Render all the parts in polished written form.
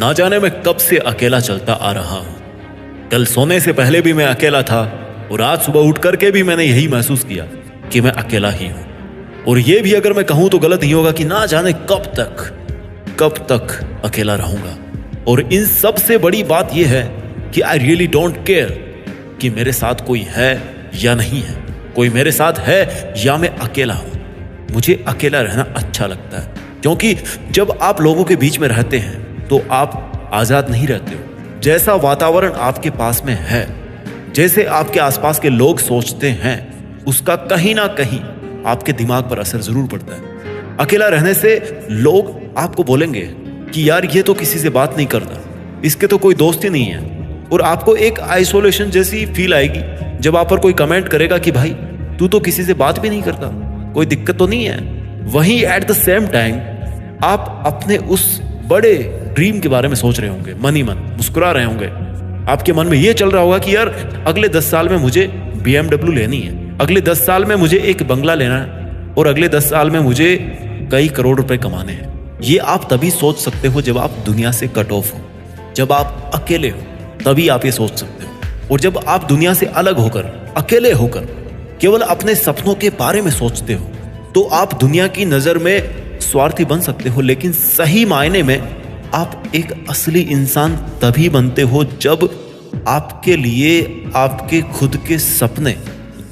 ना जाने मैं कब से अकेला चलता आ रहा हूं। कल सोने से पहले भी मैं अकेला था और आज सुबह उठ करके भी मैंने यही महसूस किया कि मैं अकेला ही हूं। और ये भी अगर मैं कहूं तो गलत नहीं होगा कि ना जाने कब तक अकेला रहूंगा। और इन सब से बड़ी बात यह है कि आई रियली डोंट केयर कि मेरे साथ कोई है या नहीं है, कोई मेरे साथ है या मैं अकेला हूं। मुझे अकेला रहना अच्छा लगता है, क्योंकि जब आप लोगों के बीच में रहते हैं तो आप आजाद नहीं रहते हो। जैसा वातावरण आपके पास में है, जैसे आपके आसपास के लोग सोचते हैं, उसका कहीं ना कहीं आपके दिमाग पर असर जरूर पड़ता है। अकेला रहने से लोग आपको बोलेंगे कि यार ये तो किसी से बात नहीं करता, इसके तो कोई दोस्त ही नहीं है। और आपको एक आइसोलेशन जैसी फील आएगी जब आप पर कोई कमेंट करेगा कि भाई तू तो किसी से बात भी नहीं करता, कोई दिक्कत तो नहीं है। वहीं एट द सेम टाइम आप अपने उस बड़े ड्रीम के बारे में सोच रहे होंगे, मन ही मन मुस्कुरा रहे होंगे। आपके मन में ये चल रहा होगा कि यार अगले 10 साल में मुझे BMW लेनी है, अगले 10 साल में मुझे एक बंगला लेना है और अगले 10 साल में मुझे कई करोड़ रुपए कमाने हैं। ये आप तभी सोच सकते हो जब आप दुनिया से कट ऑफ हो, जब आप अकेले हो, तभी आप ये सोच सकते हो। और जब आप दुनिया से अलग होकर, अकेले होकर केवल अपने सपनों के बारे में सोचते हो तो आप दुनिया की नजर में स्वार्थी बन सकते हो। लेकिन सही मायने में आप एक असली इंसान तभी बनते हो जब आपके लिए आपके खुद के सपने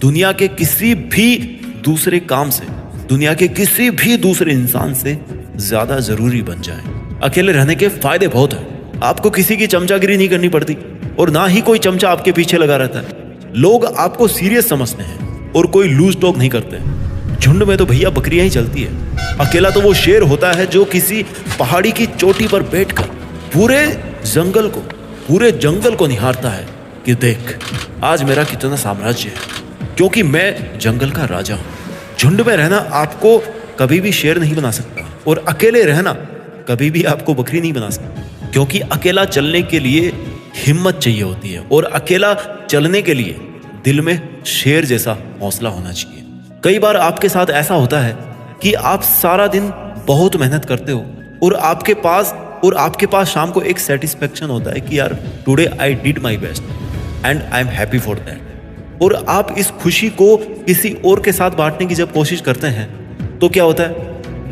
दुनिया के किसी भी दूसरे काम से, दुनिया के किसी भी दूसरे इंसान से ज्यादा जरूरी बन जाए। अकेले रहने के फायदे बहुत हैं। आपको किसी की चमचागिरी नहीं करनी पड़ती और ना ही कोई चमचा आपके पीछे लगा रहता है। लोग आपको सीरियस समझते हैं और कोई लूज टॉक नहीं करते। झुंड में तो भैया बकरियां ही चलती है। अकेला तो वो शेर होता है जो किसी पहाड़ी की चोटी पर बैठकर पूरे जंगल को निहारता है कि देख आज मेरा कितना साम्राज्य है, क्योंकि मैं जंगल का राजा हूं। झुंड में रहना आपको कभी भी शेर नहीं बना सकता और अकेले रहना कभी भी आपको बकरी नहीं बना सकता, क्योंकि अकेला चलने के लिए हिम्मत चाहिए होती है और अकेला चलने के लिए दिल में शेर जैसा हौसला होना चाहिए। कई बार आपके साथ ऐसा होता है कि आप सारा दिन बहुत मेहनत करते हो और आपके पास शाम को एक सेटिस्फेक्शन होता है कि यार today I did my best and I am happy for that. और आप इस खुशी को किसी और के साथ बांटने की जब कोशिश करते हैं तो क्या होता है,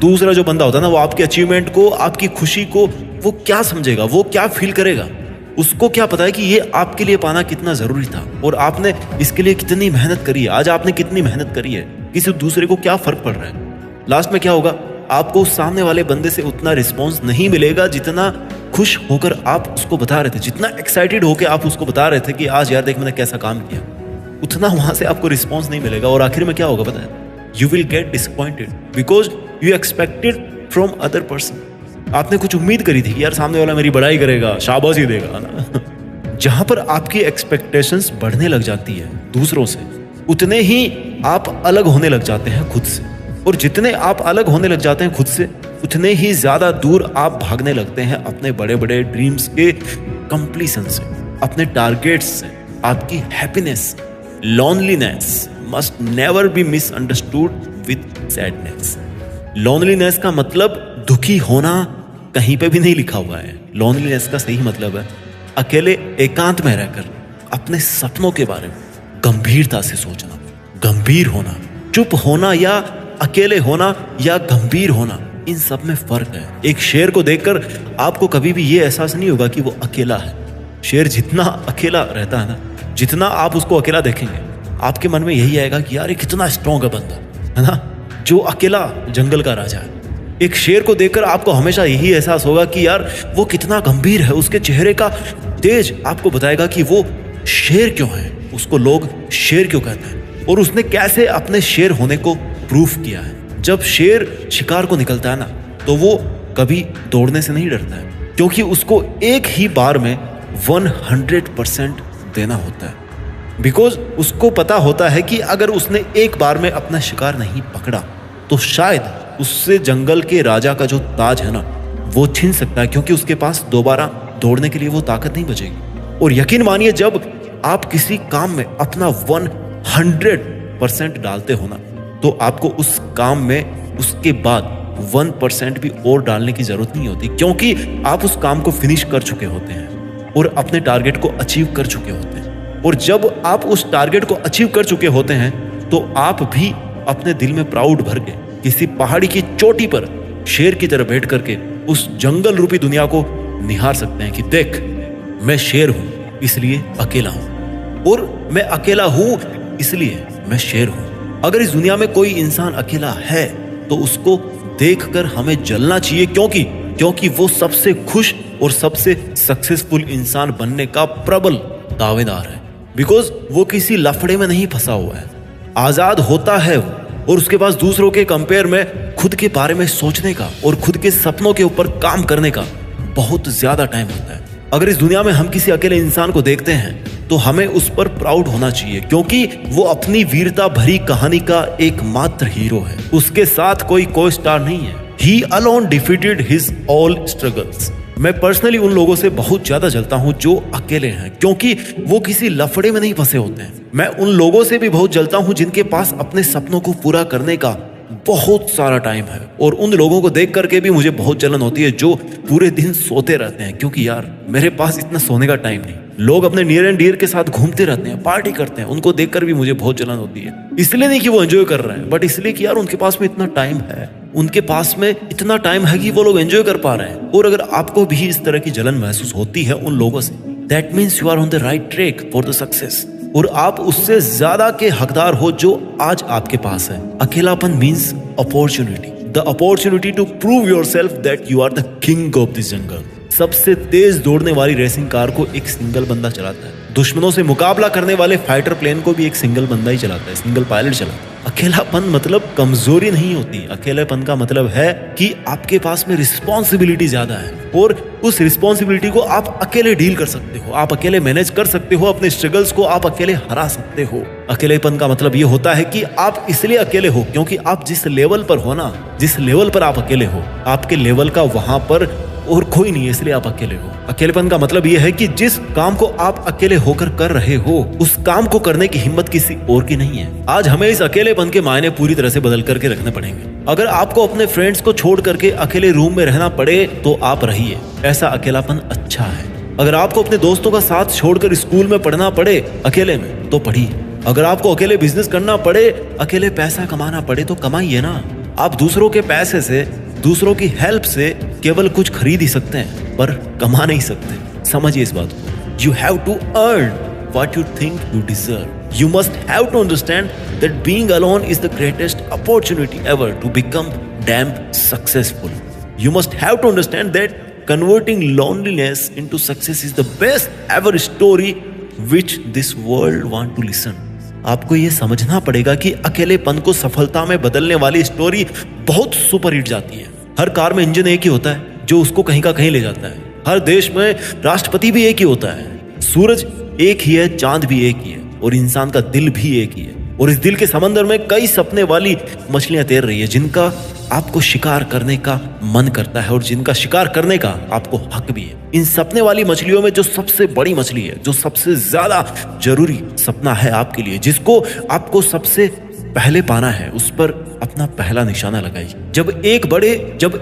दूसरा जो बंदा होता है ना, वो आपके अचीवमेंट को, आपकी खुशी को वो क्या समझेगा, वो क्या फील करेगा। उसको क्या पता है कि ये आपके लिए पाना कितना जरूरी था और आपने इसके लिए कितनी मेहनत करी है, आज आपने कितनी मेहनत करी है। किसी दूसरे को क्या फर्क पड़ रहा है। लास्ट में क्या होगा, आपको सामने वाले बंदे से उतना रिस्पॉन्स नहीं मिलेगा जितना खुश होकर आप उसको बता रहे थे, जितना एक्साइटेड होकर आप उसको बता रहे थे कि आज यार देख मैंने कैसा काम किया, उतना वहां से आपको रिस्पॉन्स नहीं मिलेगा। और आखिर में क्या होगा पता है, you will get disappointed because you expected from other person. आपने कुछ उम्मीद करी थी कि यार सामने वाला मेरी बड़ाई करेगा, शाबाशी देगा ना। जहां पर आपकी एक्सपेक्टेशंस बढ़ने लग जाती है दूसरों से, उतने ही आप अलग होने लग जाते हैं खुद से। और जितने आप अलग होने लग जाते हैं खुद से, उतने ही ज्यादा दूर आप भागने लगते हैं अपने बड़े बड़े ड्रीम्स के कंप्लीशन से, अपने टारगेट्स से, आपकी happiness. Loneliness must never be misunderstood with sadness. Loneliness का मतलब दुखी होना कहीं पे भी नहीं लिखा हुआ है। लोनलीनेस का सही मतलब है अकेले एकांत में रहकर अपने सपनों के बारे में गंभीरता से सोचना। गंभीर होना, चुप होना या अकेले होना या गंभीर होना, इन सब में फर्क है। एक शेर को देखकर आपको कभी भी ये एहसास नहीं होगा कि वो अकेला है। शेर जितना अकेला रहता है ना, जितना आप उसको अकेला देखेंगे, आपके मन में यही आएगा कि यार ये कितना स्ट्रॉन्ग है बंदा, है ना, जो अकेला जंगल का राजा है। एक शेर को देखकर आपको हमेशा यही एहसास होगा कि यार वो कितना गंभीर है। उसके चेहरे का तेज आपको बताएगा कि वो शेर क्यों है, उसको लोग शेर क्यों कहते हैं और उसने कैसे अपने शेर होने को प्रूफ किया है। जब शेर शिकार को निकलता है ना, तो वो कभी दौड़ने से नहीं डरता है, क्योंकि उसको एक ही बार में 100% देना होता है। बिकॉज उसको पता होता है कि अगर उसने एक बार में अपना शिकार नहीं पकड़ा तो शायद उससे जंगल के राजा का जो ताज है ना, वो छीन सकता है, क्योंकि उसके पास दोबारा दौड़ने के लिए वो ताकत नहीं बचेगी। और यकीन मानिए, जब आप किसी काम में अपना 100% डालते हो ना, तो आपको उस काम में उसके बाद 1% भी और डालने की जरूरत नहीं होती, क्योंकि आप उस काम को फिनिश कर चुके होते हैं और अपने टारगेट को अचीव कर चुके होते हैं। और जब आप उस टारगेट को अचीव कर चुके होते हैं तो आप भी अपने दिल में प्राउड भर के किसी पहाड़ी की चोटी पर शेर की तरह बैठ करके उस जंगल रूपी दुनिया को निहार सकते हैं कि देख, मैं शेर हूं इसलिए अकेला हूं, और मैं अकेला हूं इसलिए मैं शेर हूं। अगर इस दुनिया में कोई इंसान अकेला है तो उसको देखकर हमें जलना चाहिए, क्योंकि वो सबसे खुश और सबसे सक्सेसफुल इंसान बनने का प्रबल दावेदार है। बिकॉज वो किसी लफड़े में नहीं फंसा हुआ है, आजाद होता है वो, और उसके पास दूसरों के कंपेयर में खुद के बारे में सोचने का और खुद के सपनों के ऊपर काम करने का बहुत ज्यादा टाइम होता है। अगर इस दुनिया में हम किसी अकेले इंसान को देखते हैं तो हमें उस पर प्राउड होना चाहिए, क्योंकि वो अपनी वीरता भरी कहानी का एकमात्र हीरो है। उसके साथ कोई को स्टार नहीं है। He alone defeated his all struggles। मैं पर्सनली उन लोगों से बहुत ज्यादा जलता हूं जो अकेले हैं, क्योंकि वो किसी लफड़े में नहीं फंसे होते हैं। मैं उन लोगों से भी बहुत जलता हूं जिनके पास अपने सपनों को पूरा करने का बहुत सारा टाइम है, और उन लोगों को देख करके भी मुझे बहुत जलन होती है जो पूरे दिन सोते रहते हैं, क्योंकि यार मेरे पास इतना सोने का टाइम नहीं। लोग अपने नियर एंड डियर के साथ घूमते रहते हैं, पार्टी करते हैं, उनको देखकर भी मुझे बहुत जलन होती है। इसलिए नहीं कि वो एंजॉय कर रहे हैं, बट इसलिए कि यार उनके पास में इतना टाइम है, उनके पास में इतना टाइम है कि वो लोग एंजॉय कर पा रहे हैं। और अगर आपको भी इस तरह की जलन महसूस होती है उन लोगों से, that means you are on the right track for the success, और आप उससे ज्यादा के हकदार हो जो आज आपके पास है। अकेलापन means opportunity, the opportunity to prove yourself that you are the king of this jungle. सबसे तेज दौड़ने वाली रेसिंग कार को एक सिंगल बंदा चलाता है। दुश्मनों से मुकाबला करने वाले फाइटर प्लेन को भी एक सिंगल बंदा ही चलाता है, सिंगल पायलट चलाता है। अकेलापन मतलब कमजोरी नहीं होती। अकेलेपन का मतलब है कि आपके पास में रिस्पॉन्सिबिलिटी ज्यादा है, और उस रिस्पॉन्सिबिलिटी को आप अकेले डील कर सकते हो, आप अकेले मैनेज कर सकते हो, अपने स्ट्रगल्स को आप अकेले हरा सकते हो। अकेलेपन का मतलब ये होता है कि आप इसलिए अकेले हो क्योंकि आप जिस लेवल पर हो ना, जिस लेवल पर आप अकेले हो, आपके लेवल का वहां पर और कोई नहीं है, इसलिए आप अकेले हो। अकेलेपन का मतलब यह है कि जिस काम को आप अकेले होकर कर रहे हो, उस काम को करने की हिम्मत किसी और की नहीं है। आज हमें इस अकेलेपन के मायने पूरी तरह से बदल करके रखने पड़ेंगे। अगर आपको अपने फ्रेंड्स को छोड़ करके अकेले रूम में रहना पड़े तो आप रहिए, ऐसा अकेलापन अच्छा है। अगर आपको अपने दोस्तों का साथ छोड़कर स्कूल में पढ़ना पड़े अकेले में तो पढ़िए। अगर आपको अकेले बिजनेस करना पड़े, अकेले पैसा कमाना पड़े तो कमाइए ना। आप दूसरों के पैसे से, दूसरों की हेल्प से केवल कुछ खरीद ही सकते हैं पर कमा नहीं सकते। समझिए इस बात को। You have to earn what you think you deserve. You must have to understand that being alone is the greatest opportunity ever to become damn successful. You must have to understand that converting loneliness into success is the best ever story which this world want to listen. आपको ये समझना पड़ेगा कि अकेलेपन को सफलता में बदलने वाली स्टोरी बहुत सुपर हिट जाती है। हर कार में इंजन एक ही होता है जो उसको कहीं का कहीं ले जाता है। हर देश में राष्ट्रपति भी एक ही होता है। सूरज एक ही है, चांद भी एक ही है, और इंसान का दिल भी एक ही है। और इस दिल के समंदर में कई सपने वाली मछलियां तैर रही है जिनका आपको शिकार करने का मन करता है और जिनका शिकार करने का आपको हक भी है। इन सपने वाली मछलियों में जो सबसे बड़ी मछली है, जो सबसे ज्यादा जरूरी सपना है आपके लिए, जिसको आपको सबसे पहले पाना है, उस पर अपना पहला निशाना लगाइए। जब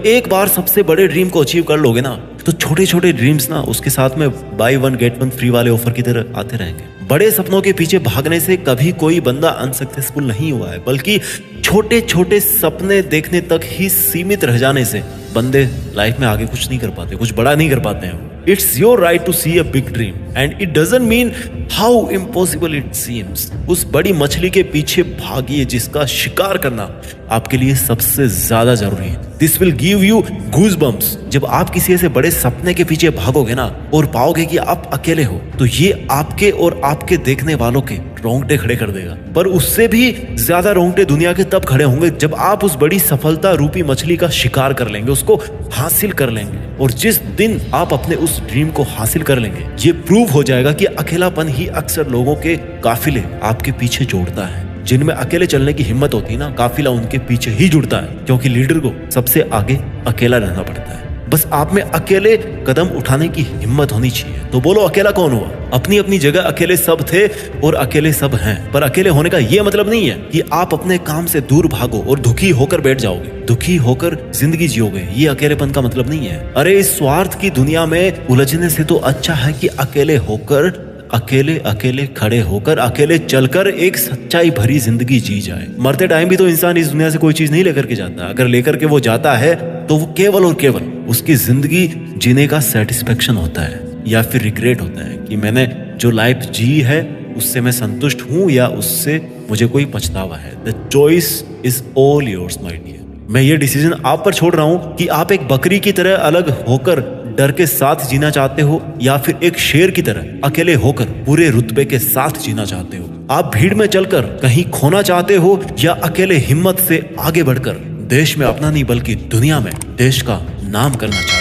एक बार सबसे बड़े ड्रीम को अचीव कर लोगे ना, तो छोटे छोटे ड्रीम्स ना उसके साथ में by one get one free वाले ऑफर की तरह आते रहेंगे। बड़े सपनों के पीछे भागने से कभी कोई बंदा अनसक्सेसफुल नहीं हुआ है, बल्कि छोटे छोटे सपने देखने तक ही सीमित रह जाने से बंदे लाइफ में आगे कुछ नहीं कर पाते, कुछ बड़ा नहीं कर पाते हैं। It's your right to see a big dream and it doesn't mean how impossible it seems. उस बड़ी मछली के पीछे भागिए जिसका शिकार करना आपके लिए सबसे ज्यादा जरूरी है। This will give you goosebumps. जब आप किसी ऐसे बड़े सपने के पीछे भागोगे ना और पाओगे कि आप अकेले हो, तो ये आपके और आपके देखने वालों के रोंगटे खड़े कर देगा। पर उससे भी ज्यादा रोंगटे दुनिया के तब खड़े होंगे जब आप उस बड़ी सफलता रूपी मछली का शिकार कर लेंगे, उसको हासिल कर लेंगे। और जिस दिन आप अपने उस ड्रीम को हासिल कर लेंगे, ये प्रूव हो जाएगा कि अकेलापन ही अक्सर लोगों के काफिले आपके पीछे जोड़ता है। जिनमें अकेले चलने की हिम्मत होती है ना, काफिला उनके पीछे ही जुड़ता है, क्योंकि लीडर को सबसे आगे अकेला रहना पड़ता है। बस आप में अकेले कदम उठाने की हिम्मत होनी चाहिए। तो बोलो अकेला कौन हुआ? अपनी अपनी जगह अकेले सब थे और अकेले सब हैं। पर अकेले होने का ये मतलब नहीं है कि आप अपने काम से दूर भागो और दुखी होकर बैठ जाओगे, दुखी होकर जिंदगी जियोगे। ये अकेलेपन का मतलब नहीं है। अरे इस स्वार्थ की दुनिया में उलझने से तो अच्छा है कि अकेले होकर, अकेले खड़े होकर, अकेले चलकर एक सच्चाई भरी जिंदगी जी जाए। मरते टाइम भी तो इंसान इस दुनिया से कोई चीज नहीं लेकर के जाता। अगर लेकर के वो जाता है तो वो केवल और केवल उसकी जिंदगी जीने का सेटिस्फेक्शन होता है या फिर रिग्रेट होता है कि मैंने जो लाइफ जी है उससे मैं संतुष्ट हूं या उससे मुझे कोई पछतावा है। The choice is all yours my dear. मैं ये डिसीजन आप पर छोड़ रहा हूं कि आप एक बकरी की तरह अलग होकर डर के साथ जीना चाहते हो या फिर एक शेर की तरह अकेले होकर पूरे रुतबे के साथ जीना चाहते हो। आप भीड़ में चलकर कहीं खोना चाहते हो या अकेले हिम्मत से आगे बढ़कर देश में अपना नहीं बल्कि दुनिया में देश का नाम करना चाहते हो।